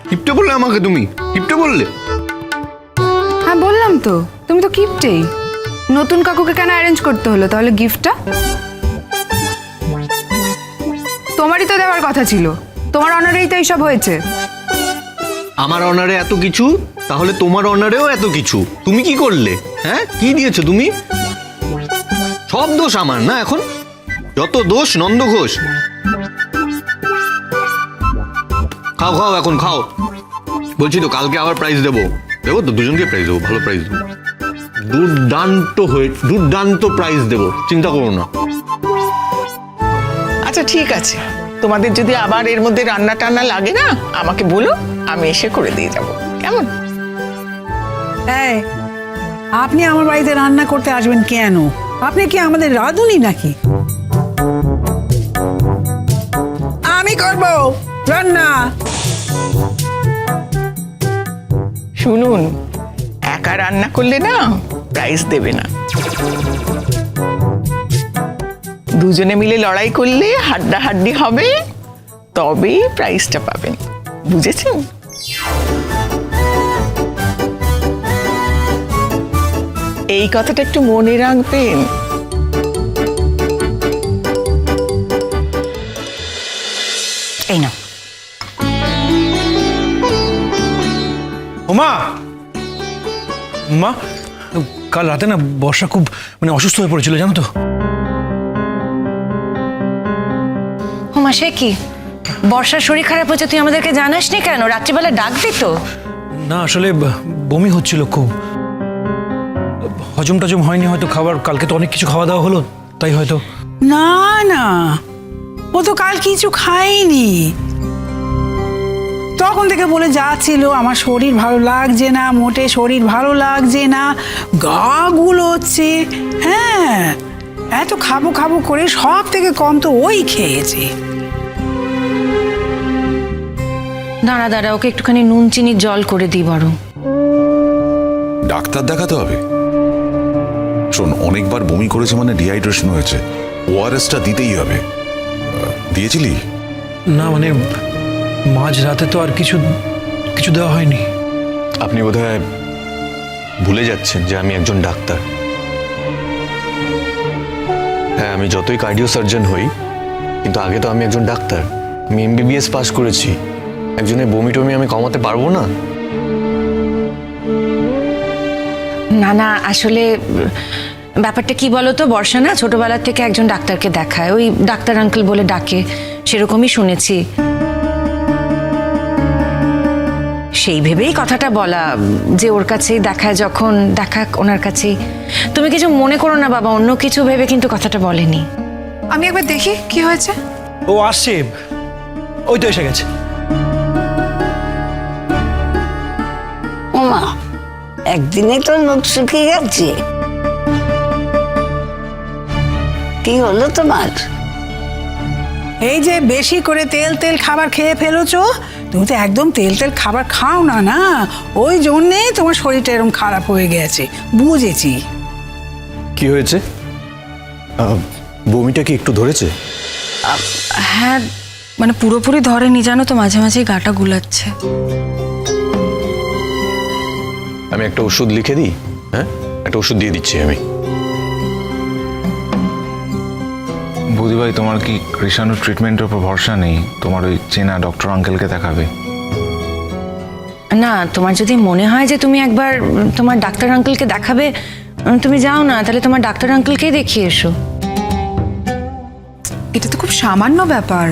কিপটে বললে আমাকে, তুমি কিপটে বললে। হ্যাঁ বললাম তো, তুমি তো কিপটেই। নতুন কাকুকে কেন অ্যারেঞ্জ করতে হলো তাহলে গিফটটা? তোমারই তো দেওয়ার কথা ছিল, তোমার অনারেই তো এইসব হয়েছে। আমার অনারে এত কিছু, তাহলে তোমার অনারেও এত কিছু। তুমি কি করলে? হ্যাঁ, কি দিয়েছো তুমি? সব দোষ আমার না এখন, যত দোষ নন্দ ঘোষ। খাও খাও এখন খাও। বলছি তো কালকে আবার প্রাইজ দেবো দেবো তো, দুজনকে প্রাইজ দেবো, ভালো প্রাইজ দেবো, দুর্দান্ত প্রাইজ দেবো, চিন্তা করো না। আচ্ছা ঠিক আছে, তোমাদের যদি আবার এর মধ্যে রান্না টান্না লাগে না আমাকে বলো, আমি এসে করে দিয়ে যাব, কেমন? এই, আপনি আমার বাড়িতে রান্না করতে আসবেন কেন? আপনি কি আমাদের রাঁধুনি নাকি? আমি করব রান্না। শুনুন, একা রান্না করলে না প্রাইজ দেবে না, দুজনে মিলে লড়াই করলে হাড্ডাহাড্ডি হবে, তবেই প্রাইজটা পাবেন, বুঝেছেন? এই কথাটা একটু মনে রাখবেন। এই না ওমা, মা, কাল রাতে না বর্ষা খুব অসুস্থ হয়ে পড়েছিল জানো তো। হুমা, সে কি? বর্ষার শরীর খারাপ হচ্ছে, তুই আমাদেরকে জানাসনি কেন? রাত্রিবেলা ডাকবি তো। না আসলে বমি হচ্ছিল খুব, হজম টজম হয়নি হয়তো খাবার, কালকে তো অনেক কিছু খাওয়া দাওয়া হলো তাই হয়তো। না না, ও তো কাল কিছু খায়নি। তখন থেকে বলে যাচ্ছিল আমার শরীর ভালো লাগছে না, মোটে শরীর ভালো লাগছে না, গা গুলোচ্ছে। হ্যাঁ, এত খাবো খাবো করে সব থেকে কম তো ওই খেয়েছে। দাঁড়া দাঁড়া, ওকে একটুখানি নুন চিনির জল করে দিই বরং। ডাক্তার দেখাতে হবে। শোন, অনেকবার বমি করেছে মানে ডিহাইড্রেশন হয়েছে, ওআরএসটা দিতেই হবে। দিয়েছিলি? না মাঝ রাতে তো আর কিছু কিছু দেওয়া হয়নি। আপনি বোধহয় ভুলে যাচ্ছেন যে আমি একজন ডাক্তার। হ্যাঁ, আমি যতই কার্ডিও সার্জন হই, কিন্তু আগে তো আমি একজন ডাক্তার। আমি এমবিবিএস পাস করেছি। একজনের বমি টমি আমি কমাতে পারবো না। না না, আসলে ব্যাপারটা কি বলতো, বর্ষা না ছোটবেলার থেকে একজন ডাক্তারকে দেখায়, ওই ডাক্তার আঙ্কেল বলে ডাকে, সেরকমই শুনেছি। সেই ভেবেই কথাটা বলা যে ওর কাছেই দেখায়, যখন দেখাক ওনার কাছেই। তুমি কিছু মনে করো না বাবা, অন্য কিছু ভেবে কিন্তু কথাটা বলেনি। আমি একবার দেখি কি হয়েছে। ও আসছে, ওই তো এসে গেছে। ওমা, একদিনে তো মুখ শুকিয়ে গেছে। কি হলো তোমার? এই যে বেশি করে তেল তেল খাবার খেয়ে ফেলেছো। তুমি তো একদম তেল তেল খাবার খাও না, না ওই জন্যেই তোমার শরীরটা এরকম খারাপ হয়ে গেছে, বুঝেছি। কি হয়েছে? বমিটা কি একটু ধরেছে? হ্যাঁ, পুরোপুরি ধরেনি জানো তো, মাঝে মাঝে গাটা গুলাচ্ছে। আমি একটা ওষুধ লিখে দিই। হ্যাঁ, একটা ওষুধ দিয়ে দিচ্ছি আমি। বৌদিভাই, তোমার কি কৃষাণু ট্রিটমেন্টের উপর ভরসা নেই? তোমার ওই চেনা ডক্টর আঙ্কেলকে দেখাবে না, তোমার যদি মনে হয় যে তুমি একবার তোমার ডাক্তার আঙ্কেলকে দেখাবে, তুমি যাও না, তাহলে তোমার ডাক্তার আঙ্কেলকেই দেখিয়ে এসো। এটা তো খুব সামান্য ব্যাপার,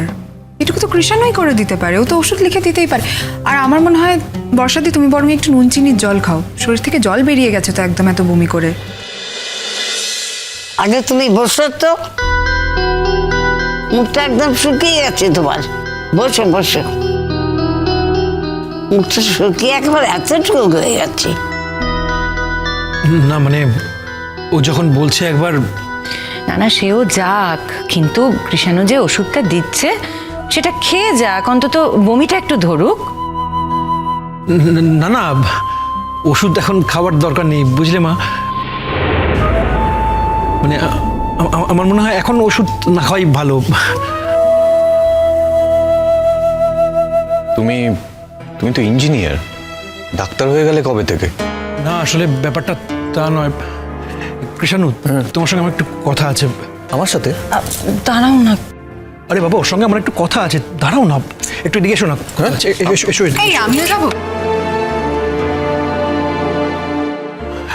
এটুকু তো কৃষাণই করে দিতে পারে, ও তো ওষুধ লিখে দিতেই পারে। আর আমার মনে হয় বর্ষাদি তুমি বরং একটু নুন চিনির জল খাও, শরীর থেকে জল বেরিয়ে গেছে তো একদম এত বমি করে। আগে তুমি বসো তো, মুখটা একদম শুকিয়ে গেছে তোমার। বসো বসো, মুখটা শুকিয়ে একেবারে এতটুকু হয়ে গেছে। না ও যখন বলছে একবার। না না, সেও যাক, কিন্তু কৃষাণু যে ওষুধটা দিচ্ছে সেটা খেয়ে যাক, অন্তত বমিটা একটু ধরুক। না না, ওষুধ এখন খাবার দরকার নেই, বুঝলে মা। আমার মনে হয় এখন ওষুধ না খাওয়াই ভালো। তুমি তুমি তো ইঞ্জিনিয়ার, ডাক্তার হয়ে গেলে কবে থেকে? না আসলে ব্যাপারটা তা নয়। কৃষাণু, তোমার সঙ্গে আমার একটু কথা আছে। আমার সাথে? দাঁড়াও না। আরে বাবা, ওর সঙ্গে আমার একটু কথা আছে, দাঁড়াও না, একটু এদিকে এসো না। আচ্ছা, এসো এসো এদিকে। এই আমিও যাবো।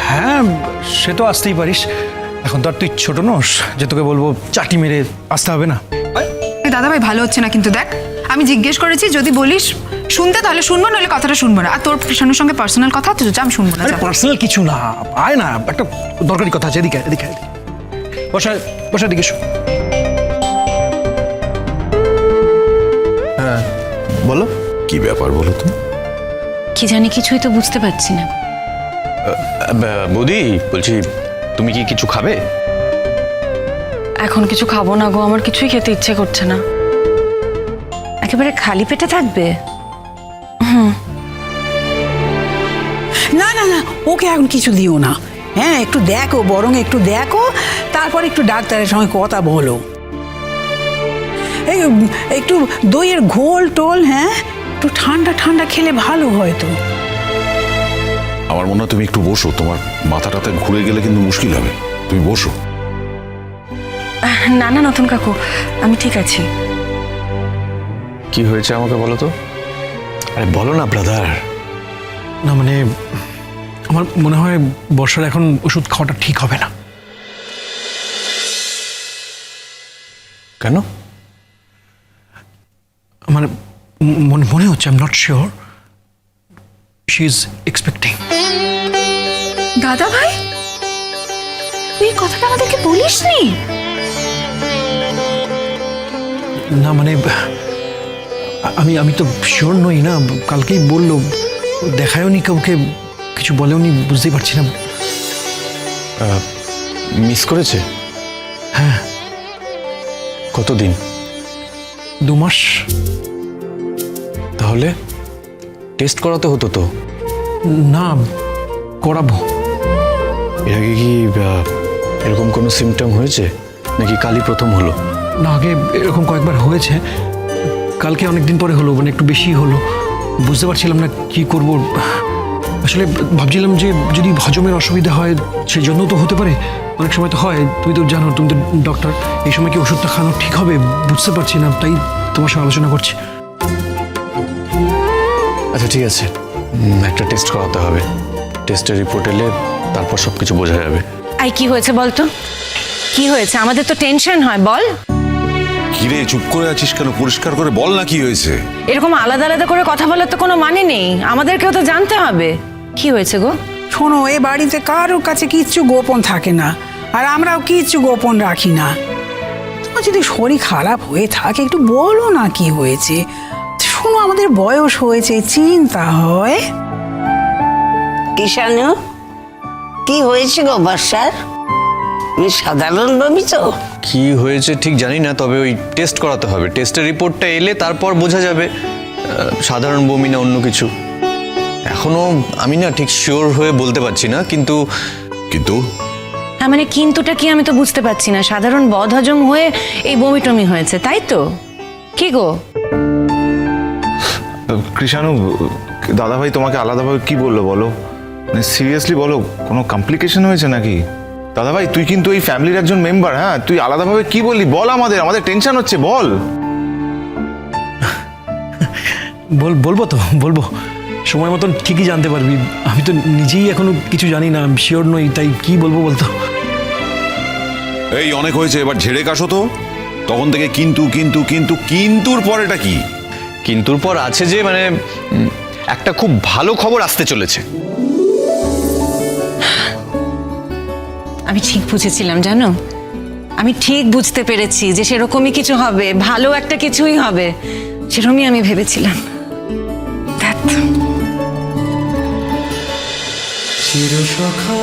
হ্যাঁ, সে তো আসতেই পারিস। এখন তো আর তুই ছোট নোস যে তোকে বলবো চাটি মেরে আসতে হবে না। এই দাদা ভাই ভালো হচ্ছে না কিন্তু। দেখ, আমি জিজ্ঞেস করেছি, যদি বলিস শুনতে তাহলে শুনবো, নাহলে কথাটা শুনবো না। আর তোর কৃষাণুর সঙ্গে পার্সোনাল কথা আছে, আমি শুনবো না। আরে যা। পার্সোনাল কিছু না, আয় না, একটা দরকারি কথা আছে। এদিকে এদিকে এদিকে। বসা বসা, এদিকে এসো। বলো, কি ব্যাপার বলো তো? কি জানি, কিছুই তো বুঝতে পারছি না। বৌদি বলছি, তুমি কি কিছু খাবে? এখন কিছু খাবো না গো, আমার কিছুই খেতে ইচ্ছে করছে না। একেবারে খালি পেটে থাকবে? না না না, ওকে এখন কিছু দিও না। হ্যাঁ, একটু দেখো, বরং একটু দেখো, তারপর একটু ডাক্তারের সঙ্গে কথা বলো। এই একটু দইয়ের ঘোল টোল, হ্যাঁ, একটু ঠান্ডা ঠান্ডা খেলে ভালো হয় তো। আমার মনে হয় তুমি একটু বসো, তোমার মাথাটাতে ঘুরে গেলে কিন্তু মুশকিল হবে। তুমি বসো। না না নতুন কাকু, আমি ঠিক আছি। কি হয়েছে আমাকে বলো তো। আরে বলো না ব্রাদার। না মানে, আমার মনে হয় বর্ষার এখন ওষুধ খাওয়াটা ঠিক হবে না। কেন? মানে মনে হচ্ছে, I am not sure, she is expecting. দাদা ভাই, তুই এই কথাটা আমাদেরকে বলিসনি? না মানে, আমি তো শিওর নই না। কালকেই বললো, দেখায়ওনি কাউকে, কিছু বলেওনি, বুঝতেই পারছি না। মিস করেছে? হ্যাঁ। কতদিন? 2 মাস। তাহলে টেস্ট করাতে হতো তো। না, করাবো। এর আগে কি এরকম কোনো সিমটম হয়েছে, নাকি কালই প্রথম হলো? না, আগে এরকম কয়েকবার হয়েছে, কালকে অনেকদিন পরে হলো, মানে একটু বেশি হলো। বুঝতে পারছিলাম না কি করব। আসলে ভাবছিলাম যে যদি হজমের অসুবিধা হয়, সেই জন্য তো হতে পারে। অনেক সময় তো হয়, তুমি তো জানো, তুমি তো ডক্টর। এই সময় কি ওষুধটা খাওয়ানো ঠিক হবে বুঝতে পারছি না, তাই তোমার সঙ্গে আলোচনা করছি। আচ্ছা ঠিক আছে, একটা টেস্ট করাতে হবে। টেস্টের রিপোর্ট এলে তারপর সব কিছু বোঝা যাবে। আই, কি হয়েছে বলতো? কি হয়েছে? আমাদের তো টেনশন হয়, বল। কিরে চুপ করে আছিস কেন? পরিষ্কার করে বল না কি হয়েছে। এরকম আলাদা আলাদা করে কথা বলার তো কোনো মানে নেই, আমাদেরকেও তো জানতে হবে কি হয়েছে গো। শোনো, এ বাড়িতে কারোর কাছে কিচ্ছু গোপন থাকে না, আর আমরাও কিচ্ছু গোপন রাখি না। তোমার যদি শরীর খারাপ হয়ে থাকে, একটু বলো না কি হয়েছে। শোনো, আমাদের বয়স হয়েছে, চিন্তা হয়। কিষাণু, কি হয়েছে গো বর্ষার? তুমি সাধারণ বমি তো? কি হয়েছে ঠিক জানি না, তবে ওই টেস্ট করাতে হবে। টেস্টের রিপোর্টটা এলে তারপর বোঝা যাবে সাধারণ বমি না অন্য কিছু। এখনো আমি না ঠিক শিওর হয়ে বলতে পারছি না, কিন্তু কিন্তু হ্যাঁ মানে কিন্তুটা কি আমি তো বুঝতে পারছি না। সাধারণ বদহজম হয়ে এই বমি টমি হয়েছে, তাই তো? কি গো? কৃষাণু, দাদাভাই তোমাকে আলাদাভাবে কি বললো বলো? মানে সিরিয়াসলি বলো, কোনো কমপ্লিকেশন হয়েছে নাকি? দাদাভাই, তুই কিন্তু এই ফ্যামিলির একজন মেম্বার। হ্যাঁ, তুই আলাদাভাবে কি বললি বল, আমাদের টেনশন হচ্ছে, বল। বলবো তো, বলবো। সময় মতন ঠিকই জানতে পারবি। আমি তো নিজেই এখনো কিছু জানি না, আমি শিওর নই, তাই কি বলবো বলতো। এই অনেক হয়েছে, এবার ঝেড়ে কাশো তো। তখন থেকে কিন্তু কিন্তু কিন্তু কিন্তুর পরেটা কি? কিন্তুর পর আছে যে মানে একটা খুব ভালো খবর আসতে চলেছে। আমি ঠিক বুঝেছিলাম, জানো, আমি ঠিক বুঝতে পেরেছি যে সেরকমই কিছু হবে, ভালো একটা কিছুই হবে, সেরকমই আমি ভেবেছিলাম। ধ্যাৎ। চিরসখা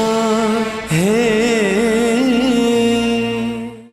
হে